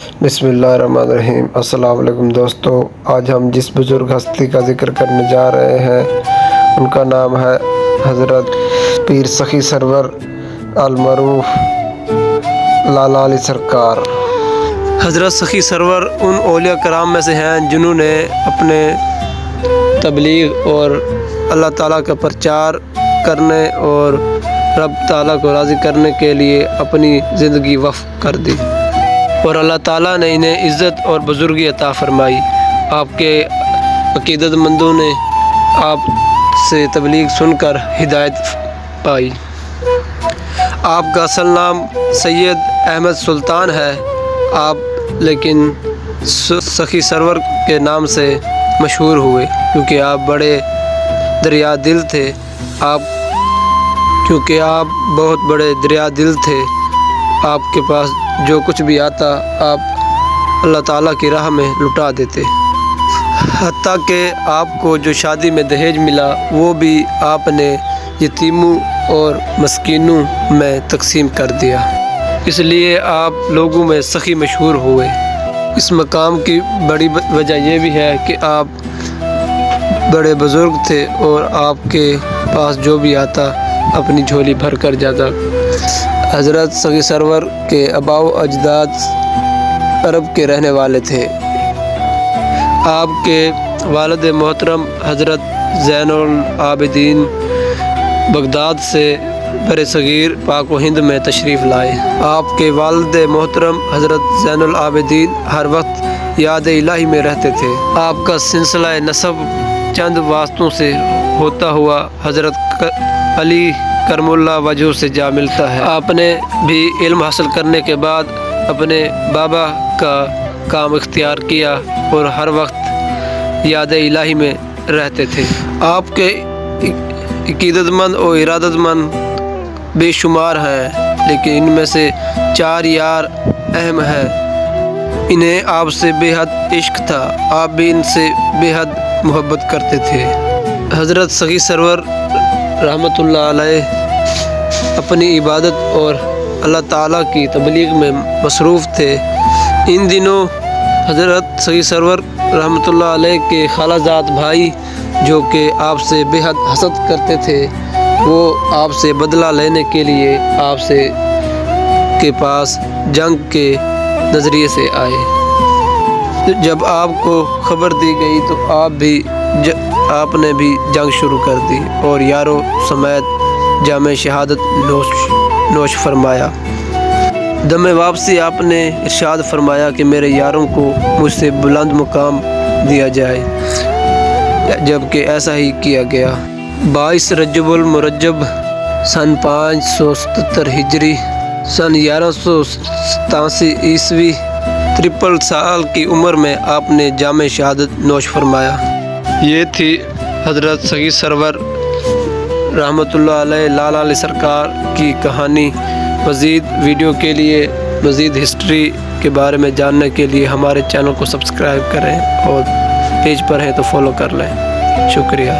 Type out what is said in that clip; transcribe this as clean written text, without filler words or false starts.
بسم اللہ الرحمن الرحیم۔ السلام علیکم دوستو، آج ہم جس بزرگ ہستی کا ذکر کرنے جا رہے ہیں ان کا نام ہے حضرت پیر سخی سرور المعروف لالا علی سرکار۔ حضرت سخی سرور ان اولیاء کرام میں سے ہیں جنہوں نے اپنے تبلیغ اور اللہ تعالیٰ کا پرچار کرنے اور رب تعالیٰ کو راضی کرنے کے لیے اپنی زندگی وقف کر دی، اور اللہ تعالیٰ نے انہیں عزت اور بزرگی عطا فرمائی۔ آپ کے عقیدت مندوں نے آپ سے تبلیغ سن کر ہدایت پائی۔ آپ کا اصل نام سید احمد سلطان ہے، آپ لیکن سخی سرور کے نام سے مشہور ہوئے کیونکہ آپ بڑے دریا دل تھے۔ آپ بہت بڑے دریا دل تھے، آپ کے پاس جو کچھ بھی آتا آپ اللہ تعالیٰ کی راہ میں لٹا دیتے، حتیٰ کہ آپ کو جو شادی میں دہیج ملا وہ بھی آپ نے یتیموں اور مسکینوں میں تقسیم کر دیا، اس لیے آپ لوگوں میں سخی مشہور ہوئے۔ اس مقام کی بڑی وجہ یہ بھی ہے کہ آپ بڑے بزرگ تھے اور آپ کے پاس جو بھی آتا اپنی جھولی بھر کر جاتا۔ حضرت سخی سرور کے آباء و اجداد عرب کے رہنے والے تھے۔ آپ کے والد محترم حضرت زین العابدین بغداد سے برصغیر پاک و ہند میں تشریف لائے۔ آپ کے والد محترم حضرت زین العابدین ہر وقت یاد الہی میں رہتے تھے۔ آپ کا سلسلہ نسب چند واسطوں سے ہوتا ہوا حضرت علی کرم اللہ وجہ سے جا ملتا ہے۔ آپ نے بھی علم حاصل کرنے کے بعد اپنے بابا کا کام اختیار کیا اور ہر وقت یاد الہی میں رہتے تھے۔ آپ کے عقیدت مند اور ارادت مند بے شمار ہیں، لیکن ان میں سے 4 یار اہم ہیں۔ انہیں آپ سے بے حد عشق تھا، آپ بھی ان سے بے حد محبت کرتے تھے۔ حضرت سخی سرور رحمۃ اللہ علیہ اپنی عبادت اور اللہ تعالیٰ کی تبلیغ میں مصروف تھے۔ ان دنوں حضرت سخی سرور رحمۃ اللہ علیہ کے خالہ زاد بھائی جو کہ آپ سے بے حد حسد کرتے تھے، وہ آپ سے بدلہ لینے کے لیے آپ سے کے پاس جنگ کے نظریے سے آئے۔ جب آپ کو خبر دی گئی تو آپ نے بھی جنگ شروع کر دی اور یاروں سمیت جام شہادت نوش فرمایا۔ دم واپسی آپ نے ارشاد فرمایا کہ میرے یاروں کو مجھ سے بلند مقام دیا جائے، جبکہ ایسا ہی کیا گیا۔ 22 رجب المرجب سن 577 ہجری، سن 1187 عیسوی، 53 سال کی عمر میں آپ نے جام شہادت نوش فرمایا۔ یہ تھی حضرت سخی سرور رحمۃ اللہ علیہ لالا علی سرکار کی کہانی۔ مزید ویڈیو کے لیے، مزید ہسٹری کے بارے میں جاننے کے لیے ہمارے چینل کو سبسکرائب کریں اور پیج پر ہیں تو فالو کر لیں۔ شکریہ۔